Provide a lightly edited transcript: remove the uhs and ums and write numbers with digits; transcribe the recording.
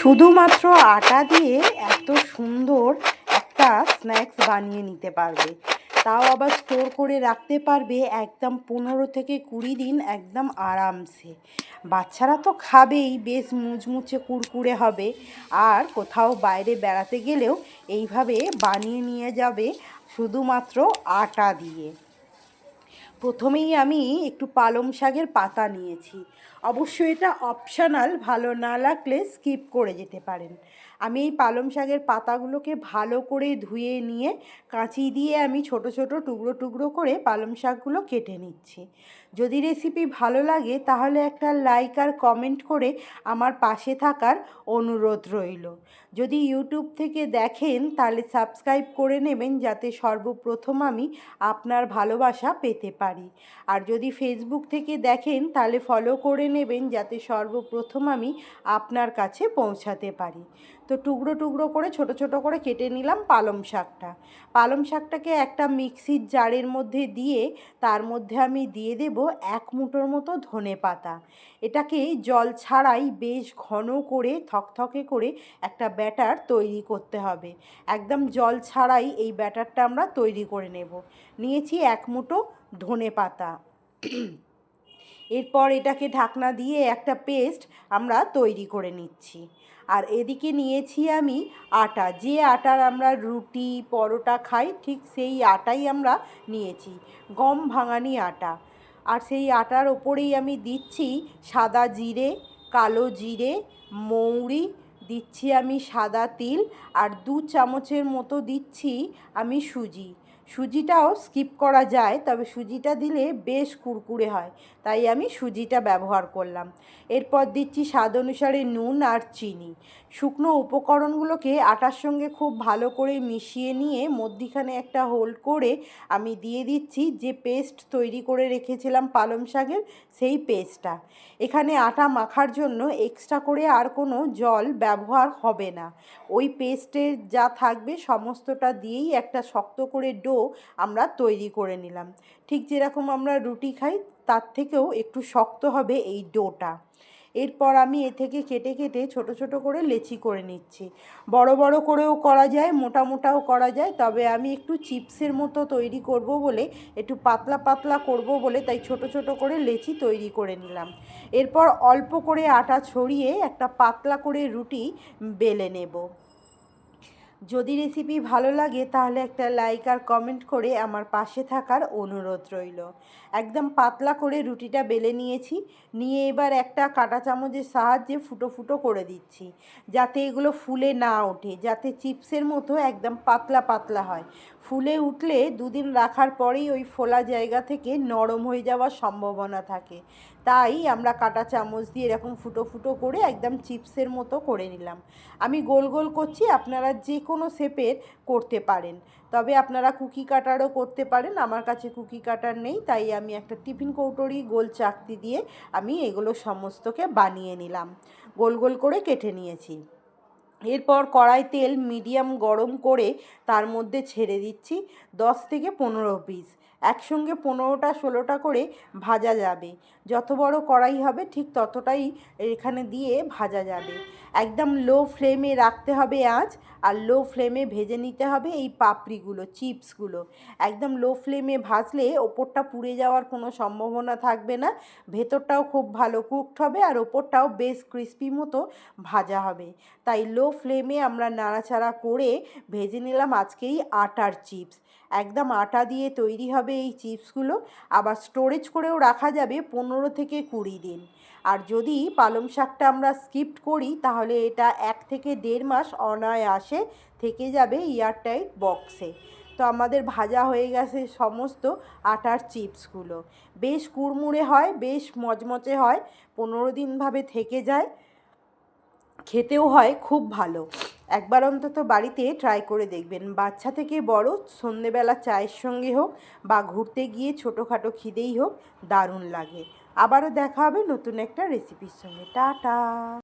শুধুমাত্র আটা দিয়ে এত সুন্দর একটা স্ন্যাক্স বানিয়ে নিতে পারবে, তাও আবার স্টোর করে রাখতে পারবে একদম 15 থেকে 20 দিন একদম আরামসে। বাচ্চারা তো খাবেই, বেশ মুচমুচে কুরকুরে হবে। আর কোথাও বাইরে বেড়াতে গেলেও এইভাবে বানিয়ে নিয়ে যাবে শুধুমাত্র আটা দিয়ে। প্রথমেই আমি একটু পালং শাকের পাতা নিয়েছি। অবশ্যই এটা অপশনাল, ভালো না লাগলে স্কিপ করে যেতে পারেন। আমি এই পালং শাকের পাতাগুলোকে ভালো করে ধুয়ে নিয়ে কাঁচি দিয়ে আমি ছোট ছোট টুকরো টুকরো করে পালং শাকগুলো কেটে নিচ্ছি। যদি রেসিপি ভালো লাগে তাহলে একটা লাইক আর কমেন্ট করে আমার পাশে থাকার অনুরোধ রইল। যদি ইউটিউব থেকে দেখেন তাহলে সাবস্ক্রাইব করে নেবেন, যাতে সর্বপ্রথম আমি আপনার ভালোবাসা পেতে পারি। আর যদি ফেসবুক থেকে দেখেন তাহলে ফলো করে নেবেন, যাতে সর্বপ্রথম আমি আপনার কাছে পৌঁছাতে পারি। তো টুকরো টুকরো করে ছোট ছোট করে কেটে নিলাম পালং শাকটা। পালং শাকটাকে একটা মিক্সির জারের মধ্যে দিয়ে তার মধ্যে আমি দিয়ে দেব 1 মুঠোর মতো ধনে পাতা। এটাকে জল ছাড়াই বেশ ঘন করে থকথকে করে একটা ব্যাটার তৈরি করতে হবে। একদম জল ছাড়াই এই ব্যাটারটা আমরা তৈরি করে নেব। নিয়েছি 1 মুঠো ধনে পাতা। এরপর এটাকে ঢাকনা দিয়ে একটা পেস্ট আমরা তৈরি করে নিচ্ছি। আর এদিকে নিয়েছি আমি আটা, যে আটার আমরা রুটি পরোটা খাই ঠিক সেই আটাই আমরা নিয়েছি, গম ভাঙানি আটা। আর সেই আটার ওপরেই আমি দিচ্ছি সাদা জিরে, কালো জিরে, মৌরি, দিচ্ছি আমি সাদা তিল, আর 2 চামচের মতো দিচ্ছি আমি সুজি। সুজিটাও স্কিপ করা যায়, তবে সুজিটা দিলে বেশ কুরকুরে হয়, তাই আমি সুজিটা ব্যবহার করলাম। এরপর দিচ্ছি স্বাদ অনুসারে নুন আর চিনি। শুকনো উপকরণগুলোকে আটার সঙ্গে খুব ভালো করে মিশিয়ে নিয়ে মধ্যিখানে একটা হোল করে আমি দিয়ে দিচ্ছি যে পেস্ট তৈরি করে রেখেছিলাম পালং শাকের, সেই পেস্টটা। এখানে আটা মাখার জন্য এক্সট্রা করে আর কোনো জল ব্যবহার হবে না। ওই পেস্টের যা থাকবে সমস্তটা দিয়েই একটা শক্ত করে ডো আমরা তৈরি করে নিলাম। ঠিক যেরকম আমরা রুটি খাই তার থেকেও একটু শক্ত হবে এই ডোটা। এরপর আমি এ থেকে কেটে কেটে ছোট ছোট করে লেচি করে নিচ্ছি। বড় বড় করেও করা যায়, মোটা মোটাও করা যায়, তবে আমি একটু চিপসের মতো তৈরি করব বলে, একটু পাতলা পাতলা করব বলে তাই ছোট ছোট করে লেচি তৈরি করে নিলাম। এরপর অল্প করে আটা ছড়িয়ে একটা পাতলা করে রুটি বেলে নেব। যদি রেসিপি ভালো লাগে তাহলে একটা লাইক আর কমেন্ট করে আমার পাশে থাকার অনুরোধ রইল। একদম পাতলা করে রুটিটা বেলে নিয়েছি। নিয়ে এবার একটা কাঁটা চামচের সাহায্যে ফুটো ফুটো করে দিচ্ছি, যাতে এগুলো ফুলে না ওঠে, যাতে চিপসের মতো একদম পাতলা পাতলা হয়। ফুলে উঠলে 2 দিন রাখার পরেই ওই ফোলা জায়গা থেকে নরম হয়ে যাওয়ার সম্ভাবনা থাকে। তাই আমরা কাঁটা চামচ দিয়ে এরকম ফুটো ফুটো করে একদম চিপসের মতো করে নিলাম। আমি গোল গোল করছি, আপনারা যে কোনো শেপের করতে পারেন, তবে আপনারা কুকি কাটারও করতে পারেন। আমার কাছে কুকি কাটার নেই, তাই আমি একটা টিফিন কৌটোরি গোল চাকতি দিয়ে আমি এগুলো সমস্তকে বানিয়ে নিলাম, গোল গোল করে কেটে নিয়েছি। এরপর কড়াই তেল মিডিয়াম গরম করে তার মধ্যে ছেড়ে দিচ্ছি 10 থেকে 15 পিস। একসঙ্গে 15টা 16টা করে ভাজা যাবে। যত বড় কড়াই হবে ঠিক ততটাই এখানে দিয়ে ভাজা যাবে। একদম লো ফ্লেমে রাখতে হবে আঁচ, আর লো ফ্লেমে ভেজে নিতে হবে এই পাপড়িগুলো, চিপসগুলো। একদম লো ফ্লেমে ভাজলে ওপরটা পুড়ে যাওয়ার কোনো সম্ভাবনা থাকবে না, ভেতরটাও খুব ভালো কুকড হবে আর ওপরটাও বেশ ক্রিস্পি মতো ভাজা হবে। তাই লো ফ্লেমে আমরা নাড়াচাড়া করে ভেজে নিলাম আজকেই আটার চিপস। একদম আটা দিয়ে তৈরি হবে এই চিপসগুলো, আবার স্টোরেজ করেও রাখা যাবে 15 থেকে 20 দিন। আর যদি পালং শাকটা আমরা স্কিপ করি তাহলে এটা 1 থেকে 1.5 মাস অনায়াসে থেকে যাবে এয়ারটাইট বক্সে। তো আমাদের ভাজা হয়ে গেছে সমস্ত আটার চিপসগুলো। বেশ কুড়মুড়ে হয়, বেশ মচমচে হয়, 15 দিনভাবে থেকে যায়, খেতেও হয় খুব ভালো। একবার অন্তত বাড়িতে ট্রাই করে দেখবেন। বাচ্চা থেকে বড় সন্ধেবেলা চায়ের সঙ্গে হোক বা ঘুরতে গিয়ে ছোটোখাটো খিদেই হোক, দারুণ লাগে। আবারও দেখা হবে নতুন একটা রেসিপির সঙ্গে। টাটা।